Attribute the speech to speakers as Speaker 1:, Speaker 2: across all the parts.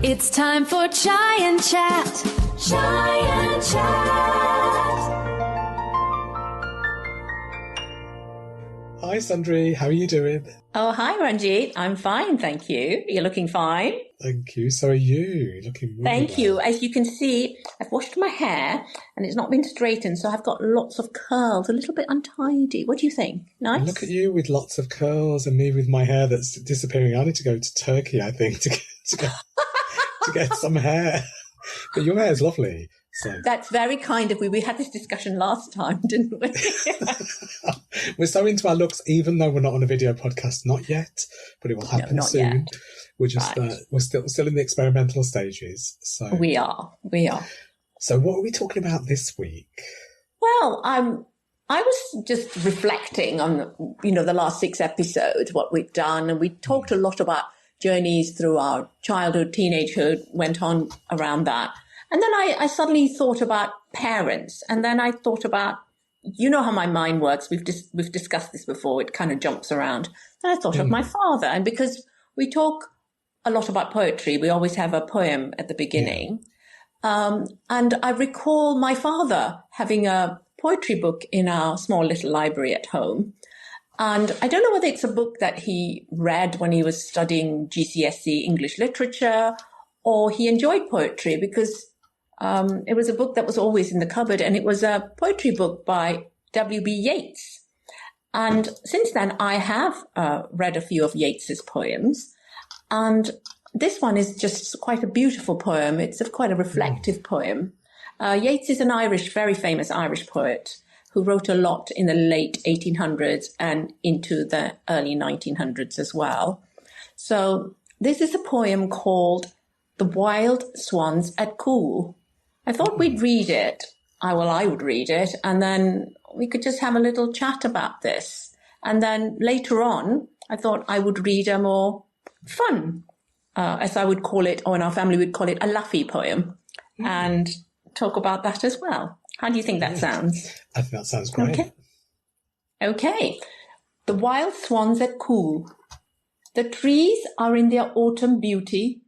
Speaker 1: It's time for Chai and Chat. Chai and Chat.
Speaker 2: Hi Sundari, how are you doing?
Speaker 3: Oh, hi Ranjit. I'm fine, thank you. You're looking fine.
Speaker 2: Thank you. So are you. Looking really
Speaker 3: Thank you.
Speaker 2: well.
Speaker 3: As you can see, I've washed my hair and it's not been straightened, so I've got lots of curls, a little bit untidy. What do you think? Nice?
Speaker 2: Look at you with lots of curls and me with my hair that's disappearing. I need to go to Turkey, I think, to get some hair. But your hair is lovely. So
Speaker 3: That's very kind of you. We had this discussion last time, didn't we?
Speaker 2: we're so into our looks, even though we're not on a video podcast. Not yet, but it will happen
Speaker 3: not
Speaker 2: soon.
Speaker 3: yet.
Speaker 2: We're just
Speaker 3: Right.
Speaker 2: we're still in the experimental stages. So
Speaker 3: We are.
Speaker 2: So what are we talking about this week?
Speaker 3: Well, I was just reflecting on, the last 6 episodes, what we've done, and we talked a lot about journeys through our childhood, teenagehood, went on around that. And then I suddenly thought about parents, and then I thought about, you know how my mind works. We've discussed this before. It kind of jumps around. Then I thought of my father, and because we talk a lot about poetry, we always have a poem at the beginning. And I recall my father having a poetry book in our small little library at home. And I don't know whether it's a book that he read when he was studying GCSE English literature, or he enjoyed poetry, because it was a book that was always in the cupboard, and it was a poetry book by W.B. Yeats. And since then, I have read a few of Yeats's poems, and this one is just quite a beautiful poem. It's quite a reflective poem. Yeats is an very famous Irish poet who wrote a lot in the late 1800s and into the early 1900s as well. So this is a poem called The Wild Swans at Coole. I thought we'd read it. I would read it, and then we could just have a little chat about this. And then later on, I thought I would read a more fun, as I would call it, or in our family we'd call it, a laughy poem, and talk about that as well. How do you think that sounds?
Speaker 2: I think that sounds great.
Speaker 3: Okay. The Wild Swans at Coole. The trees are in their autumn beauty.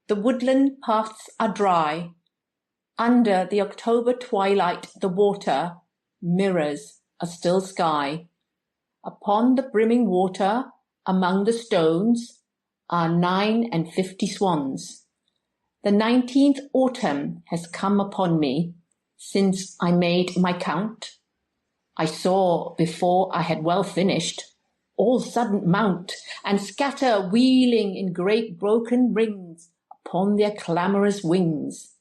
Speaker 3: The woodland paths are dry. Under the October twilight, the water mirrors a still sky. Upon the brimming water, among the stones, are 59 swans. The 19th autumn has come upon me since I made my count. I saw, before I had well finished, all sudden mount and scatter, wheeling in great broken rings upon their clamorous wings.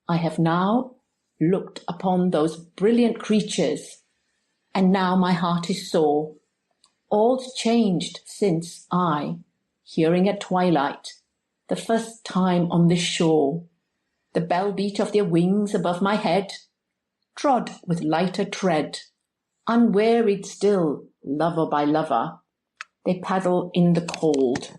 Speaker 3: I have now looked upon those brilliant creatures, and now my heart is sore. All's changed since I, hearing at twilight, the first time on this shore, the bell beat of their wings above my head, trod with lighter tread, unwearied still, lover by lover, they paddle in the cold.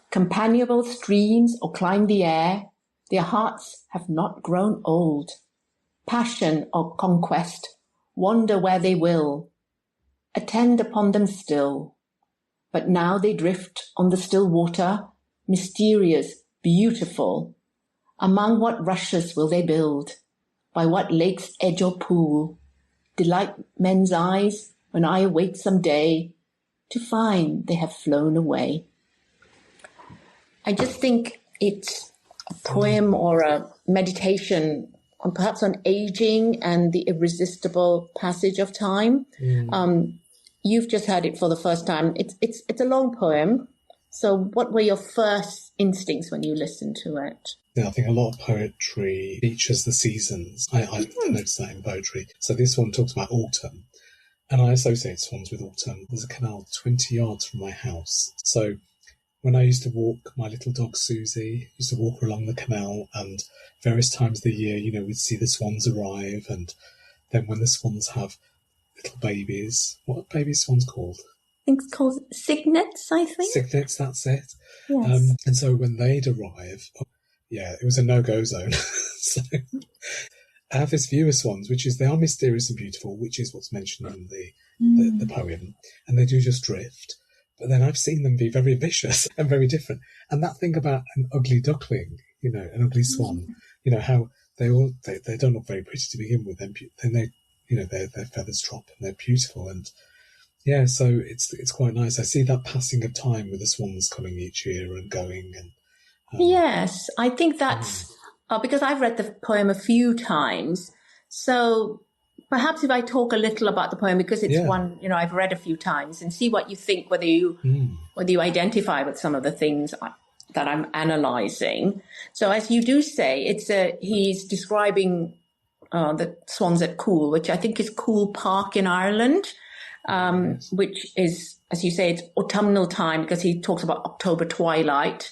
Speaker 3: Companionable streams or climb the air, their hearts have not grown old. Passion or conquest, wander where they will, attend upon them still. But now they drift on the still water, mysterious, beautiful. Among what rushes will they build? By what lake's edge or pool? Delight men's eyes when I awake some day to find they have flown away. I just think it's a poem or a meditation on perhaps on aging and the irresistible passage of time. You've just heard it for the first time. It's a long poem. So what were your first instincts when you listened to it?
Speaker 2: Yeah, I think a lot of poetry features the seasons. I noticed that in poetry. So this one talks about autumn, and I associate swans with autumn. There's a canal 20 yards from my house. So when I used to walk my little dog Susie, used to walk her along the canal, and various times of the year, we'd see the swans arrive, and then when the swans have little babies, what are baby swans called?
Speaker 3: I think it's called cygnets, I think.
Speaker 2: Cygnets, that's it.
Speaker 3: Yes.
Speaker 2: And so when they'd arrive, it was a no-go zone. So I have this view of swans, which is they are mysterious and beautiful, which is what's mentioned in the poem, and they do just drift. But then I've seen them be very vicious and very different. And that thing about an ugly duckling, an ugly swan, how they don't look very pretty to begin with. Then they, their feathers drop and they're beautiful. And yeah, so it's quite nice. I see that passing of time with the swans coming each year and going. And
Speaker 3: yes, I think that's because I've read the poem a few times. So perhaps if I talk a little about the poem, because it's one, I've read a few times, and see what you think, whether you identify with some of the things that I'm analysing. So as you do say, he's describing the swans at Coole, which I think is Coole Park in Ireland, which is, as you say, it's autumnal time because he talks about October twilight.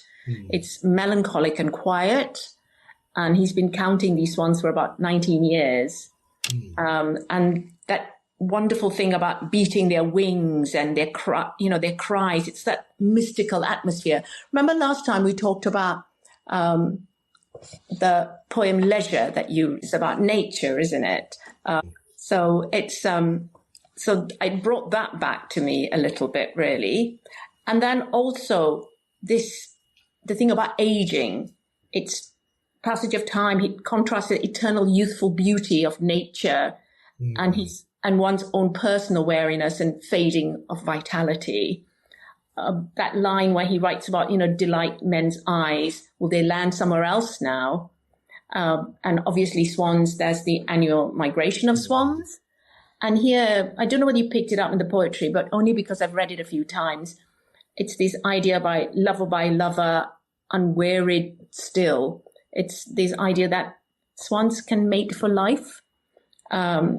Speaker 3: It's melancholic and quiet, and he's been counting these swans for about 19 years. And that wonderful thing about beating their wings and their cries, it's that mystical atmosphere. Remember last time we talked about the poem Leisure that it's about nature, isn't it? So it's so it brought that back to me a little bit, really. And then also the thing about aging, it's passage of time. He contrasts the eternal youthful beauty of nature and one's own personal wariness and fading of vitality. That line where he writes about, delight men's eyes. Will they land somewhere else now? And obviously swans, there's the annual migration of swans. And here, I don't know whether you picked it up in the poetry, but only because I've read it a few times. It's this idea by lover, unwearied still. It's this idea that swans can mate for life.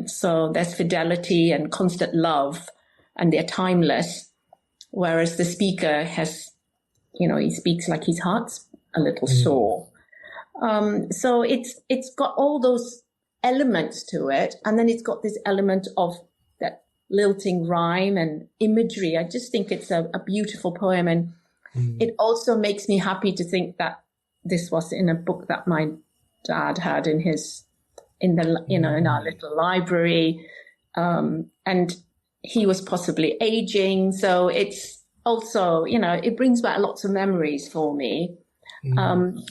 Speaker 3: So there's fidelity and constant love, and they're timeless. Whereas the speaker has, he speaks like his heart's a little sore. So it's got all those elements to it. And then it's got this element of that lilting rhyme and imagery. I just think it's a beautiful poem. And it also makes me happy to think that this was in a book that my dad had in our little library. And he was possibly aging. So it's also, it brings back lots of memories for me. From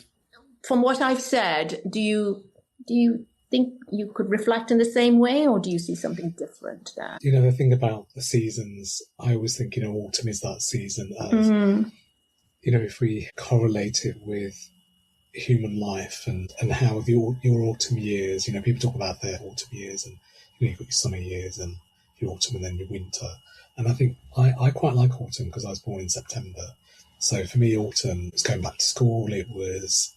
Speaker 3: what I've said, do you think you could reflect in the same way, or do you see something different there?
Speaker 2: The thing about the seasons, I always think, autumn is that season of, if we correlate it with human life and how your autumn years, people talk about their autumn years, and you've got your summer years and your autumn and then your winter. And I think I quite like autumn because I was born in September. So for me, autumn was going back to school. It was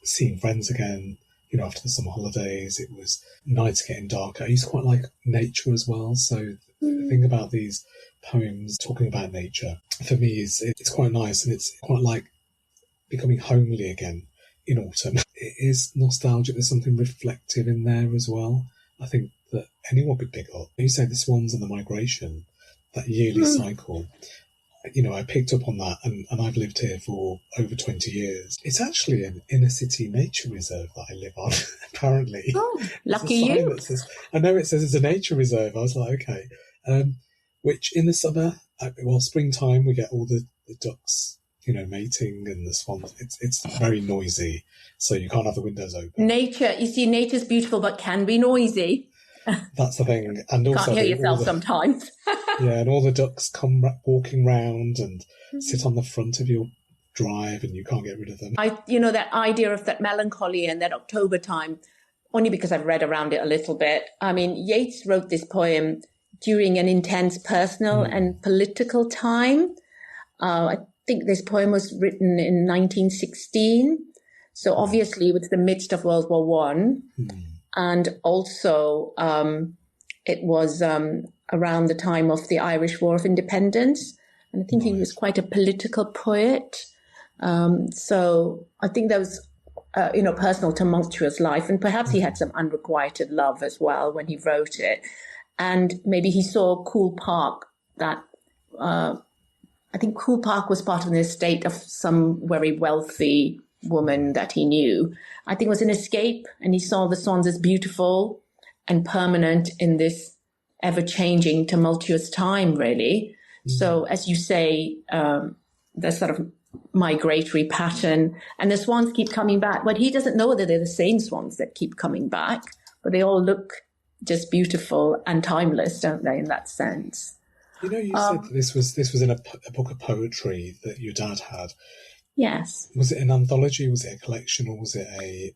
Speaker 2: seeing friends again, after the summer holidays. It was nights getting darker. I used to quite like nature as well. So the thing about these poems talking about nature, for me, is it's quite nice, and it's quite like becoming homely again in autumn. It is nostalgic. There's something reflective in there as well. I think that anyone could pick up. You say the swans and the migration, that yearly cycle. I picked up on that, and I've lived here for over 20 years. It's actually an inner city nature reserve that I live on, apparently.
Speaker 3: Oh, lucky you.
Speaker 2: I know it says it's a nature reserve. I was like, okay. Which in the summer, springtime, we get all the ducks, mating, and the swans. It's very noisy, so you can't have the windows open.
Speaker 3: Nature's beautiful, but can be noisy.
Speaker 2: That's the thing. And also,
Speaker 3: can't hear yourself sometimes.
Speaker 2: Yeah, and all the ducks come walking round and sit on the front of your drive, and you can't get rid of them.
Speaker 3: That idea of that melancholy and that October time, only because I've read around it a little bit. I mean, Yeats wrote this poem during an intense personal and political time. I think this poem was written in 1916. So obviously, it was the midst of World War One. And also, it was around the time of the Irish War of Independence. And I think he was quite a political poet. So I think there was, personal, tumultuous life. And perhaps he had some unrequited love as well when he wrote it. And maybe he saw Coole Park, that I think Coole Park was part of the estate of some very wealthy woman that he knew. I think it was an escape, and he saw the swans as beautiful and permanent in this ever-changing, tumultuous time, really. So as you say, the sort of migratory pattern, and the swans keep coming back, but he doesn't know that they're the same swans that keep coming back, but they all look just beautiful and timeless, don't they, in that sense?
Speaker 2: You know, you said that this was in a book of poetry that your dad had.
Speaker 3: Yes.
Speaker 2: Was it an anthology? Was it a collection, or was it a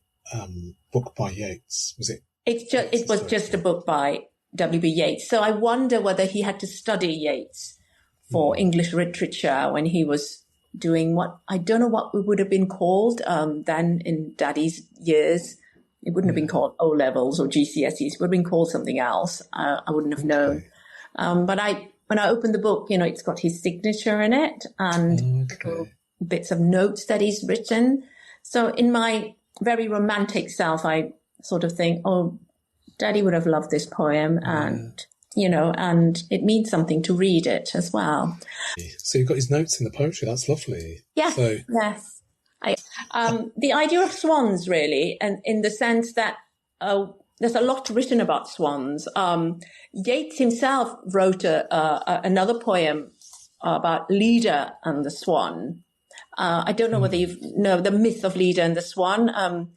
Speaker 2: book by Yeats? Was it?
Speaker 3: It was just a book by W.B. Yeats. So I wonder whether he had to study Yeats for English literature when he was doing I don't know what it would have been called then in Daddy's years. It wouldn't have been called O-levels or GCSEs. It would have been called something else. I wouldn't have known. But when I opened the book, it's got his signature in it and little bits of notes that he's written. So in my very romantic self, I sort of think, oh, Daddy would have loved this poem and and it means something to read it as well.
Speaker 2: So you've got his notes in the poetry. That's lovely.
Speaker 3: Yes, yes. The idea of swans, really, and in the sense that there's a lot written about swans. Yeats himself wrote another poem about Leda and the Swan. I don't know whether you know the myth of Leda and the Swan. I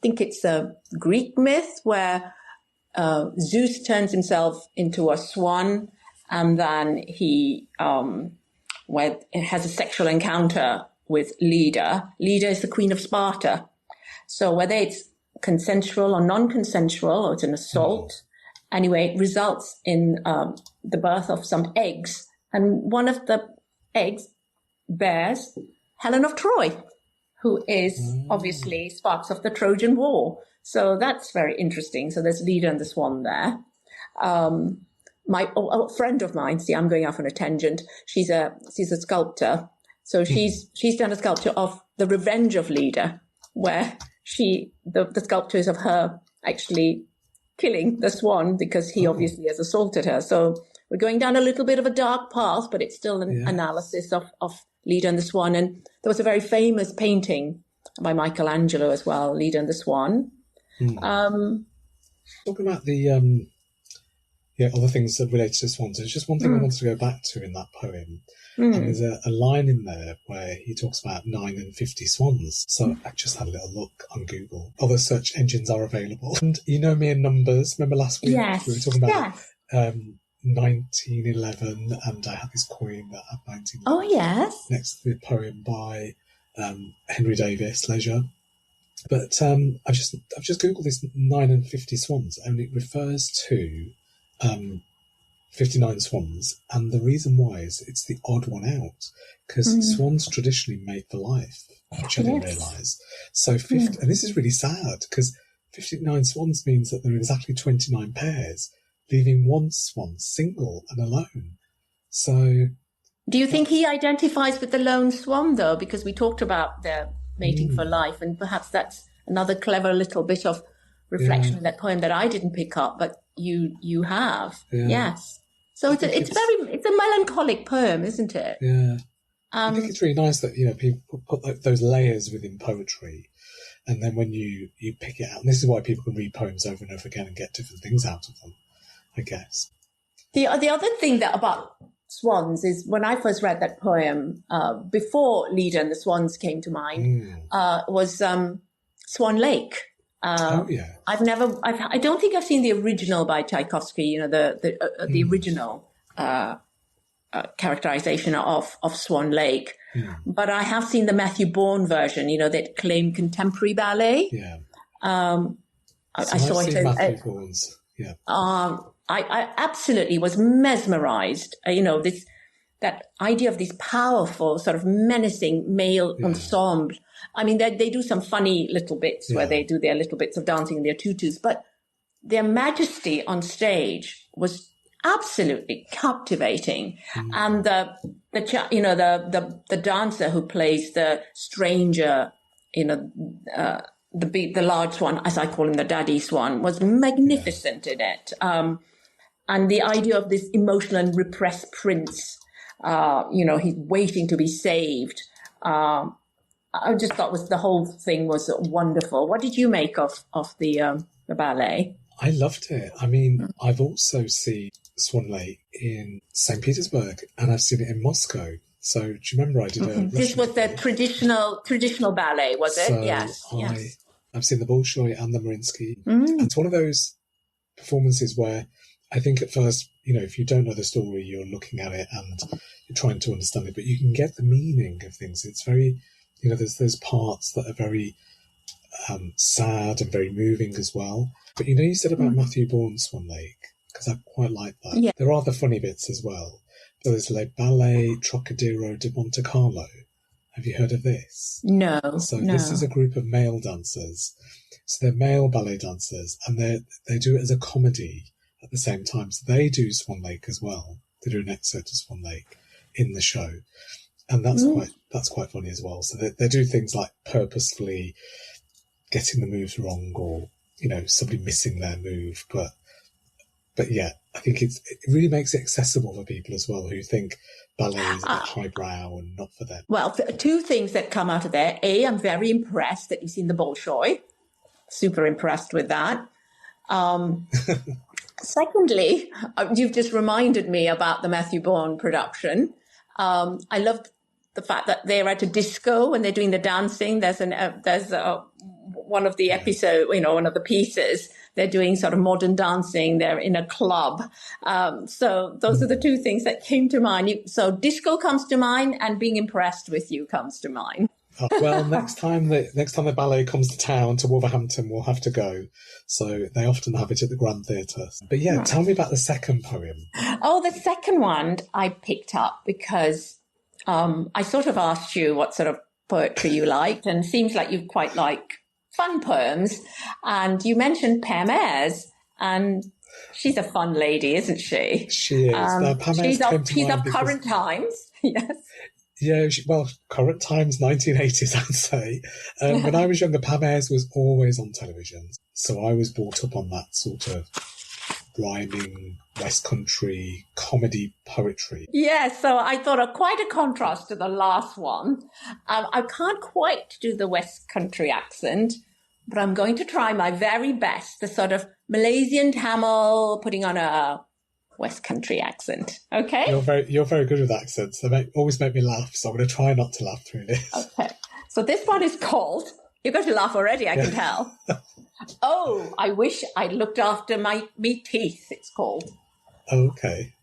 Speaker 3: think it's a Greek myth where Zeus turns himself into a swan, and then he has a sexual encounter with Leda. Leda is the queen of Sparta. So whether it's consensual or non-consensual, or it's an assault, anyway, it results in the birth of some eggs. And one of the eggs bears Helen of Troy, who is obviously sparks of the Trojan War. So that's very interesting. So there's Leda and the Swan there. A friend of mine, see, I'm going off on a tangent. She's a sculptor. So she's done a sculpture of the Revenge of Leda, where the sculpture is of her actually killing the swan because he obviously has assaulted her. So we're going down a little bit of a dark path, but it's still an analysis of Leda and the Swan. And there was a very famous painting by Michelangelo as well, Leda and the Swan.
Speaker 2: Talking about the other things that relate to swans, there's just one thing I wanted to go back to in that poem. And there's a line in there where he talks about 9 and 50 swans. So I just had a little look on Google. Other search engines are available. And you know me in numbers. Remember last week we were talking about 1911, and I had this coin that had 1911.
Speaker 3: Oh, yes.
Speaker 2: Next to the poem by Henry Davis, Leisure. But I've just Googled this 9 and 50 swans, and it refers to 59 swans, and the reason why is it's the odd one out, because swans traditionally mate for life, which I didn't realise. So and this is really sad, because 59 swans means that there are exactly 29 pairs, leaving one swan single and alone. So
Speaker 3: do you think he identifies with the lone swan, though? Because we talked about their mating for life, and perhaps that's another clever little bit of reflection in that poem that I didn't pick up, but you have. Yes. So it's a melancholic poem, isn't it?
Speaker 2: Yeah. I think it's really nice that people put those layers within poetry, and then when you pick it out, and this is why people can read poems over and over again and get different things out of them, I guess.
Speaker 3: The other thing about swans is when I first read that poem, before Leda and the Swans came to mind, was Swan Lake. I don't think I've seen the original by Tchaikovsky, the original characterization of Swan Lake. But I have seen the Matthew Bourne version, that claimed contemporary ballet.
Speaker 2: Yeah.
Speaker 3: I saw it.
Speaker 2: Matthew Bourne's. Yeah.
Speaker 3: I absolutely was mesmerized. That idea of this powerful, sort of menacing male ensemble. I mean, they do some funny little bits where they do their little bits of dancing in their tutus, but their majesty on stage was absolutely captivating. And the dancer who plays the stranger, the large swan, as I call him, the daddy swan, was magnificent in it. And the idea of this emotional and repressed prince, he's waiting to be saved. I just thought the whole thing was wonderful. What did you make of the ballet?
Speaker 2: I loved it. I mean, I've also seen Swan Lake in St. Petersburg, and I've seen it in Moscow. So do you remember I did a...
Speaker 3: This was the traditional ballet, was it?
Speaker 2: So
Speaker 3: Yes.
Speaker 2: I've seen the Bolshoi and the Mariinsky. And it's one of those performances where I think at first, if you don't know the story, you're looking at it and you're trying to understand it, but you can get the meaning of things. It's very, there's those parts that are very sad and very moving as well. But you said about Matthew Bourne's Swan Lake, because I quite like that.
Speaker 3: Yeah.
Speaker 2: There are the funny bits as well. So there's like Ballet Trocadero de Monte Carlo. Have you heard of this?
Speaker 3: No.
Speaker 2: So this is a group of male dancers. So they're male ballet dancers, and they do it as a comedy at the same time. So they do Swan Lake as well. They do an excerpt of Swan Lake in the show, and that's quite funny as well. So they do things like purposefully getting the moves wrong, or somebody missing their move, but yeah, I think it really makes it accessible for people as well who think ballet is a bit highbrow and not for them.
Speaker 3: Well, two things that come out of there. A, I'm very impressed that you've seen the Bolshoi. Super impressed with that. Secondly, you've just reminded me about the Matthew Bourne production. I love the fact that they're at a disco and they're doing the dancing. There's one of the episode, one of the pieces. They're doing sort of modern dancing. They're in a club. So those are the two things that came to mind. So disco comes to mind, and being impressed with you comes to mind.
Speaker 2: Well, next time the ballet comes to town, to Wolverhampton, we'll have to go. So they often have it at the Grand Theatre. But yeah, Tell me about the second poem.
Speaker 3: Oh, the second one I picked up because I sort of asked you what sort of poetry you liked, and it seems like you quite like fun poems. And you mentioned Pam Ayres, and she's a fun lady, isn't she?
Speaker 2: She is.
Speaker 3: She's of current times. Yes.
Speaker 2: Yeah, current times, 1980s, I'd say. When I was younger, Pam Ayres was always on television. So I was brought up on that sort of rhyming West Country comedy poetry.
Speaker 3: Yes, so I thought quite a contrast to the last one. I can't quite do the West Country accent, but I'm going to try my very best, the sort of Malaysian Tamil, putting on a West Country accent. Okay?
Speaker 2: You're very good with accents. They always make me laugh, so I'm going to try not to laugh through this.
Speaker 3: Okay. So this one is called, you're going to laugh already, I can tell. Oh, I wish I'd looked after me teeth, it's called.
Speaker 2: Okay.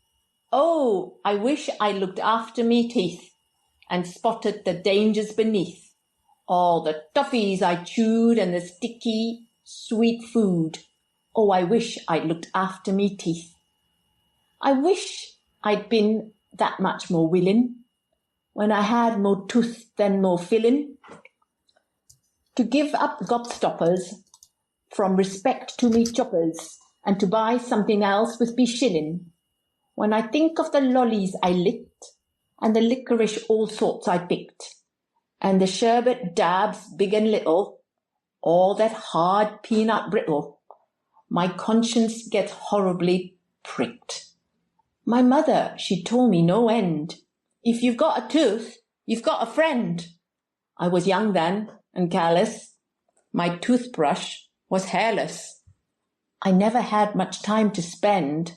Speaker 3: Oh, I wish I looked after me teeth and spotted the dangers beneath. All the toffees I chewed and the sticky, sweet food. Oh, I wish I'd looked after me teeth. I wish I'd been that much more willing when I had more tooth than more filling to give up gobstoppers from respect to me choppers and to buy something else with me shilling. When I think of the lollies I licked and the licorice all sorts I picked and the sherbet dabs big and little, all that hard peanut brittle, my conscience gets horribly pricked. My mother, she told me no end. If you've got a tooth, you've got a friend. I was young then and careless. My toothbrush was hairless. I never had much time to spend.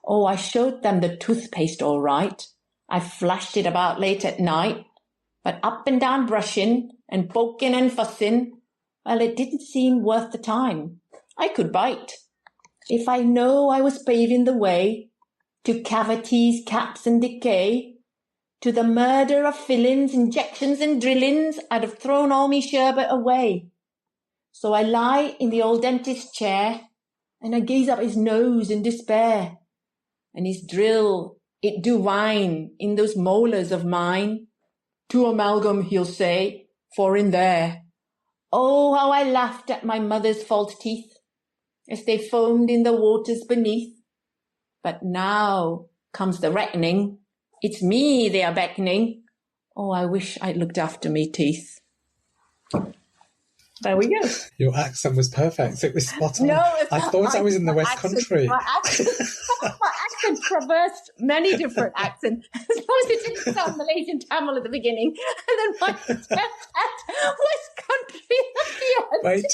Speaker 3: Oh, I showed them the toothpaste all right. I flashed it about late at night. But up and down brushing and poking and fussing, well, it didn't seem worth the time. I could bite. If I know I was paving the way to cavities, caps and decay, to the murder of fillings, injections and drillings, I'd have thrown all me sherbet away. So I lie in the old dentist's chair, and I gaze up his nose in despair, and his drill, it do whine in those molars of mine. To amalgam, he'll say, for in there. Oh, how I laughed at my mother's false teeth, as they foamed in the waters beneath. But now comes the reckoning. It's me they are beckoning. Oh, I wish I'd looked after me teeth. There we go.
Speaker 2: Your accent was perfect. It was spot on.
Speaker 3: No,
Speaker 2: I thought I was in the West Country.
Speaker 3: My accent traversed many different accents. As long as it didn't sound Malaysian Tamil at the beginning, and then my attempt at West Country at the end.
Speaker 2: Wait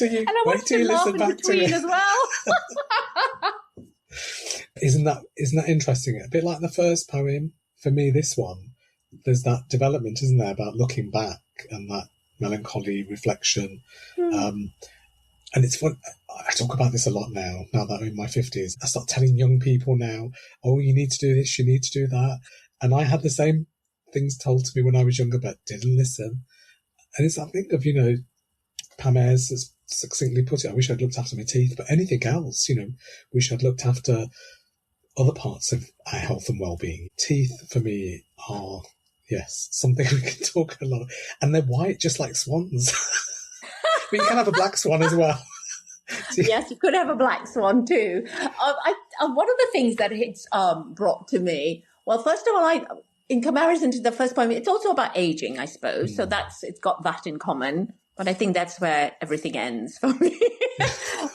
Speaker 2: till you listen back to it
Speaker 3: as well.
Speaker 2: Isn't that interesting? A bit like the first poem, for me, this one, there's that development, isn't there, about looking back and that melancholy reflection. And it's fun. I talk about this a lot now that I'm in my 50s. I start telling young people now, oh, you need to do this, you need to do that. And I had the same things told to me when I was younger, but didn't listen. And it's that thing of, Pam Ayres has succinctly put it, I wish I'd looked after my teeth, but anything else, wish I'd looked after other parts of our health and well-being. Teeth, for me, are, yes, something we can talk a lot. And they're white, just like swans. But you can have a black swan as well.
Speaker 3: Yes, you could have a black swan too. One of the things that it's brought to me, well, first of all, in comparison to the first poem, it's also about aging, I suppose. So it's got that in common. But I think that's where everything ends for me.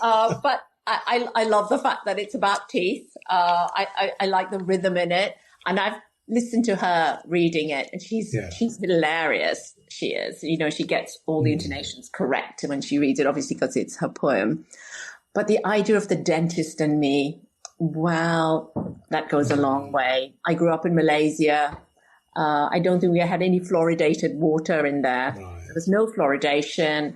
Speaker 3: But I love the fact that it's about teeth. I like the rhythm in it. And I've listened to her reading it, and she's hilarious. She is. She gets all the intonations correct when she reads it, obviously because it's her poem. But the idea of the dentist and me, well, that goes a long way. I grew up in Malaysia. I don't think we had any fluoridated water in there.
Speaker 2: Right.
Speaker 3: There was no fluoridation,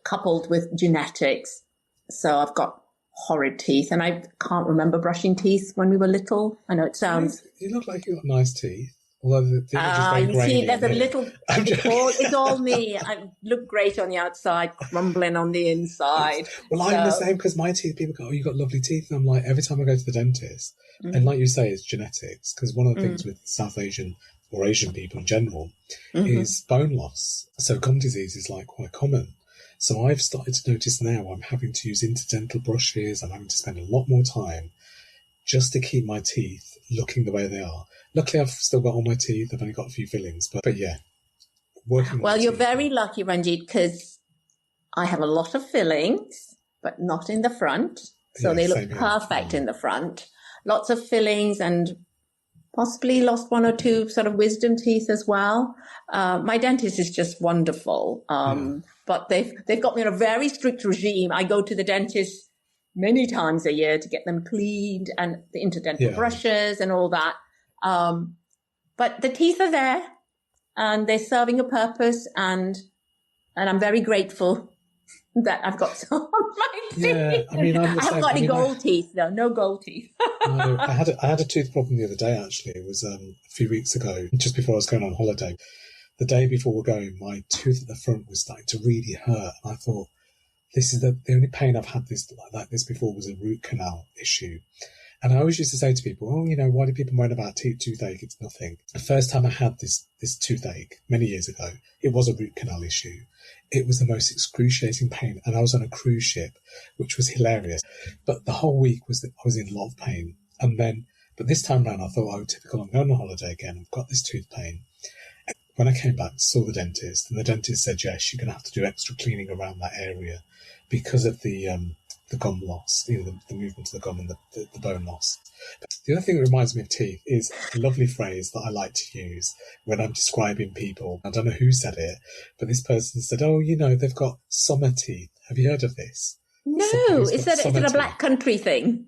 Speaker 3: coupled with genetics. So I've got horrid teeth, and I can't remember brushing teeth when we were little. I know it sounds...
Speaker 2: You look like you've got nice teeth. Although the teeth are just very grainy.
Speaker 3: See, there's a little... It's all me. I look great on the outside, crumbling on the inside.
Speaker 2: Well, I'm the same, because my teeth, people go, oh, you've got lovely teeth. And I'm like, every time I go to the dentist, and like you say, it's genetics, because one of the things with South Asian or Asian people in general is bone loss. So gum disease is quite common. So I've started to notice now I'm having to use interdental brushes. I'm having to spend a lot more time just to keep my teeth looking the way they are. Luckily, I've still got all my teeth. I've only got a few fillings, but yeah.
Speaker 3: Well, you're very lucky, Ranjit, because I have a lot of fillings, but not in the front. So they look perfect in the front. Lots of fillings, and possibly lost one or two sort of wisdom teeth as well. My dentist is just wonderful. But they've got me on a very strict regime. I go to the dentist many times a year to get them cleaned, and the interdental brushes and all that. But the teeth are there, and they're serving a purpose, and I'm very grateful that I've got some on my teeth.
Speaker 2: Yeah, I mean, I
Speaker 3: haven't got any gold teeth, though. No gold teeth.
Speaker 2: No, I had a tooth problem the other day, actually. It was a few weeks ago, just before I was going on holiday. The day before we're going, my tooth at the front was starting to really hurt. And I thought, this is the only pain I've had like this before was a root canal issue. And I always used to say to people, oh, why do people moan about toothache? It's nothing. The first time I had this toothache many years ago, it was a root canal issue. It was the most excruciating pain. And I was on a cruise ship, which was hilarious. But the whole week I was in a lot of pain. But this time round, I thought, oh, typical, I'm going on holiday again. I've got this tooth pain. And when I came back, saw the dentist, and the dentist said, yes, you're going to have to do extra cleaning around that area because of the gum loss, the movement of the gum and the bone loss. But the other thing that reminds me of teeth is a lovely phrase that I like to use when I'm describing people. I don't know who said it, but this person said, oh, they've got summer teeth. Have you heard of this?
Speaker 3: No, is it a black country thing?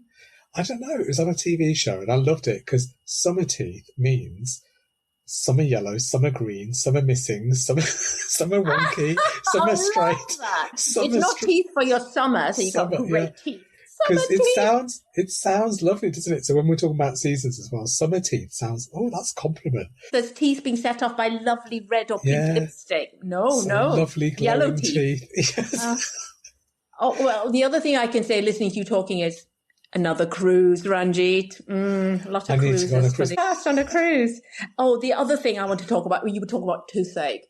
Speaker 2: I don't know. It was on a TV show, and I loved it because summer teeth means some are yellow, some are green, some are missing, some are wonky, some are straight.
Speaker 3: It's not teeth for your summer, so you've got great teeth.
Speaker 2: Because it sounds lovely, doesn't it? So when we're talking about seasons as well, summer teeth sounds, that's a compliment.
Speaker 3: There's teeth being set off by lovely red or pink lipstick. No.
Speaker 2: Lovely glowing yellow teeth. Yes.
Speaker 3: Well, the other thing I can say listening to you talking is another cruise, Ranjit. A lot of cruises. I need to go on a cruise. First on a cruise. Oh, the other thing I want to talk about, you were talking about toothache.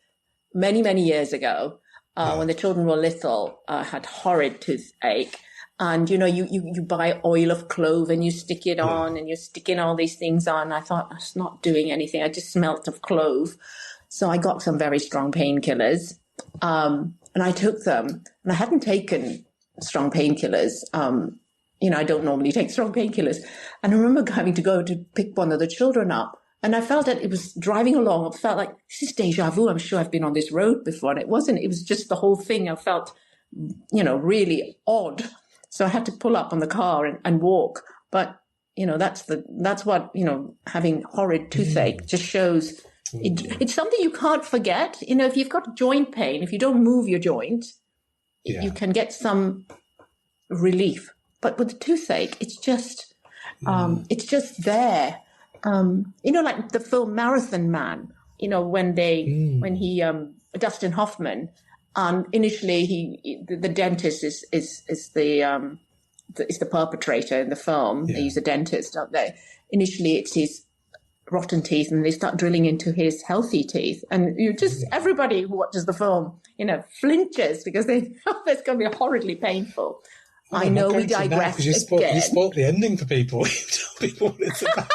Speaker 3: Many, many years ago, when the children were little, I had horrid toothache. And, you buy oil of clove and you stick it on and you're sticking all these things on. I thought, it's not doing anything. I just smelt of clove. So I got some very strong painkillers and I took them. And I hadn't taken strong painkillers. I don't normally take strong painkillers. And I remember having to go to pick one of the children up. And I felt that it was driving along. I felt like, this is deja vu. I'm sure I've been on this road before. And it wasn't. It was just the whole thing. I felt, really odd. So I had to pull up on the car and walk. But that's what, having horrid toothache just shows. It's something you can't forget. If you've got joint pain, if you don't move your joint, you can get some relief. But with the toothache, it's just there. Like the film Marathon Man, when he, Dustin Hoffman, initially the dentist is the perpetrator in the film. Yeah. They use a dentist, don't they? Initially, it's his rotten teeth, and they start drilling into his healthy teeth. And everybody who watches the film, flinches because they know it's going to be horridly painful. I know we digress again.
Speaker 2: You spoiled the ending for people. You tell people what it's about.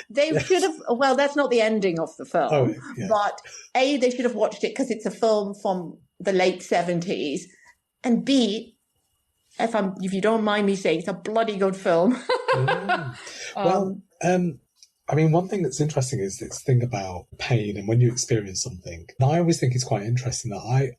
Speaker 3: They should have. Well, that's not the ending of the film.
Speaker 2: Oh, yeah.
Speaker 3: But A, they should have watched it because it's a film from the late 70s. And B, if you don't mind me saying, it's a bloody good film.
Speaker 2: Well, one thing that's interesting is this thing about pain and when you experience something. And I always think it's quite interesting that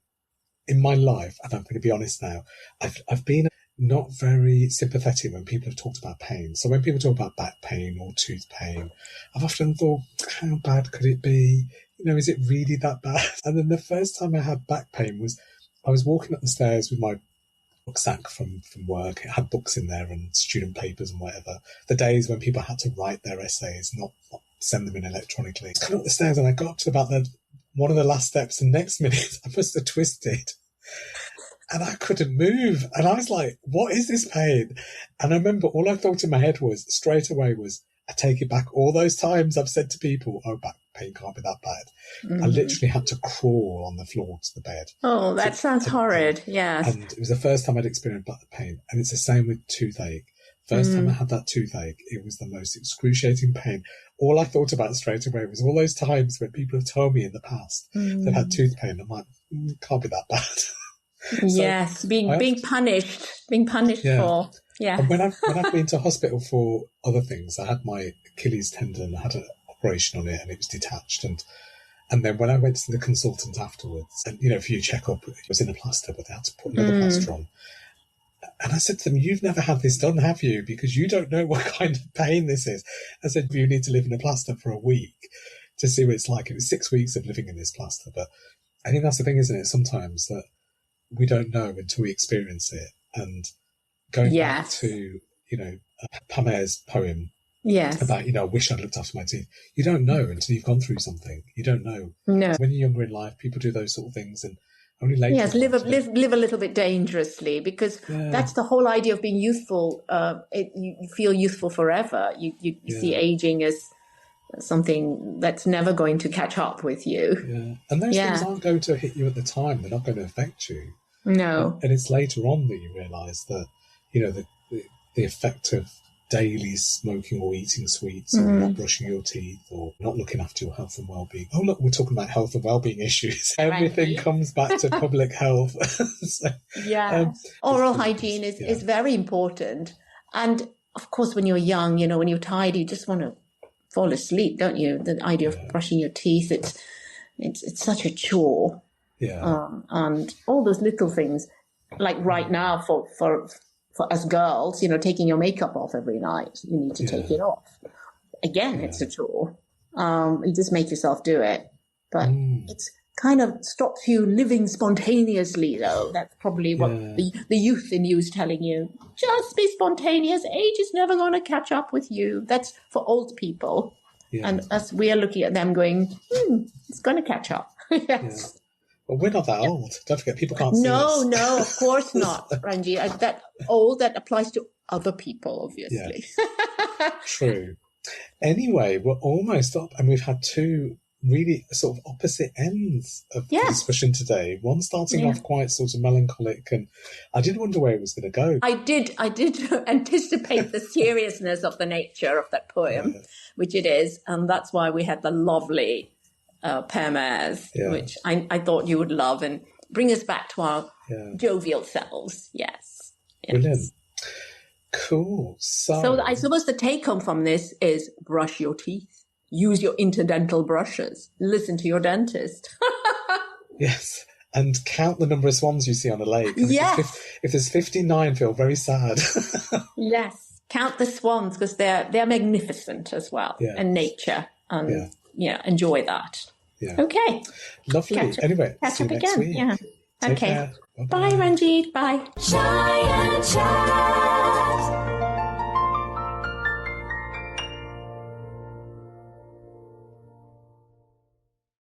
Speaker 2: in my life, and I'm going to be honest now, I've been not very sympathetic when people have talked about pain. So when people talk about back pain or tooth pain, I've often thought, how bad could it be? Is it really that bad? And then the first time I had back pain was, I was walking up the stairs with my rucksack from work. It had books in there and student papers and whatever. The days when people had to write their essays, not send them in electronically. I got up the stairs and I got up to about one of the last steps, and next minute I must have twisted and I couldn't move. And I was like, what is this pain? And I remember all I thought in my head straight away was, I take it back. All those times I've said to people, oh, back pain can't be that bad. Mm-hmm. I literally had to crawl on the floor to the bed.
Speaker 3: Oh, that sounds horrid. Yes.
Speaker 2: And it was the first time I'd experienced back pain. And it's the same with toothache. First time I had that toothache, it was the most excruciating pain. All I thought about straight away was all those times when people have told me in the past they've had tooth pain. I'm like, can't be that bad.
Speaker 3: Yes, being punished for. Yeah.
Speaker 2: And when I've been to hospital for other things, I had my Achilles tendon, I had an operation on it, and it was detached. And then when I went to the consultant afterwards, and for your checkup, it was in a plaster, but they had to put another plaster on. And I said to them, you've never had this done, have you? Because you don't know what kind of pain this is. I said, you need to live in a plaster for a week to see what it's like. It was 6 weeks of living in this plaster. But I think that's the thing, isn't it? Sometimes that we don't know until we experience it. And going back to, Pamela's poem about, I wish I'd looked after my teeth. You don't know until you've gone through something. You don't know.
Speaker 3: No.
Speaker 2: When you're younger in life, people do those sort of things, and only later.
Speaker 3: Yes, live a little bit dangerously, because that's the whole idea of being youthful. You feel youthful forever. You see aging as something that's never going to catch up with you.
Speaker 2: Yeah. And those things aren't going to hit you at the time. They're not going to affect you.
Speaker 3: No.
Speaker 2: And it's later on that you realise that, the effect of daily smoking or eating sweets or not brushing your teeth or not looking after your health and well-being. Oh, look, we're talking about health and well-being issues. Everything comes back to public health.
Speaker 3: Oral hygiene is very important. And, of course, when you're young, when you're tired, you just want to fall asleep, don't you? The idea of brushing your teeth, it's such a chore.
Speaker 2: Yeah.
Speaker 3: And all those little things, like right now for us girls, taking your makeup off every night, you need to take it off. Again, it's a chore. You just make yourself do it. But it's kind of stops you living spontaneously, though. That's probably what the youth in you is telling you. Just be spontaneous. Age is never going to catch up with you. That's for old people. Yeah. And as we are looking at them going, it's going to catch up. Yes.
Speaker 2: Yeah. Well, we're not that old. Don't forget, people can't see us.
Speaker 3: No, of course not, Ranjit. That applies to other people, obviously.
Speaker 2: Yeah. True. Anyway, we're almost up, and we've had two really sort of opposite ends of the discussion today. One starting off quite sort of melancholic, and I did wonder where it was going to go.
Speaker 3: I did anticipate the seriousness of the nature of that poem, which it is, and that's why we had the lovely Ayres, which I thought you would love and bring us back to our jovial selves. Yes.
Speaker 2: Brilliant. Cool.
Speaker 3: So I suppose the take home from this is brush your teeth, use your interdental brushes, listen to your dentist.
Speaker 2: Yes. and count the number of swans you see on a lake. And
Speaker 3: Yes.
Speaker 2: if there's 59, feel very sad.
Speaker 3: Yes. Count the swans, because they're magnificent as well.
Speaker 2: Yes.
Speaker 3: And nature. And enjoy that.
Speaker 2: Yeah.
Speaker 3: Okay.
Speaker 2: Lovely. Anyway,
Speaker 3: Catch
Speaker 2: see
Speaker 3: up
Speaker 2: you next
Speaker 3: again.
Speaker 2: week.
Speaker 3: Yeah.
Speaker 2: Take
Speaker 3: Okay.
Speaker 2: care.
Speaker 3: Bye, Ranjit. Bye.
Speaker 1: Shy and chat.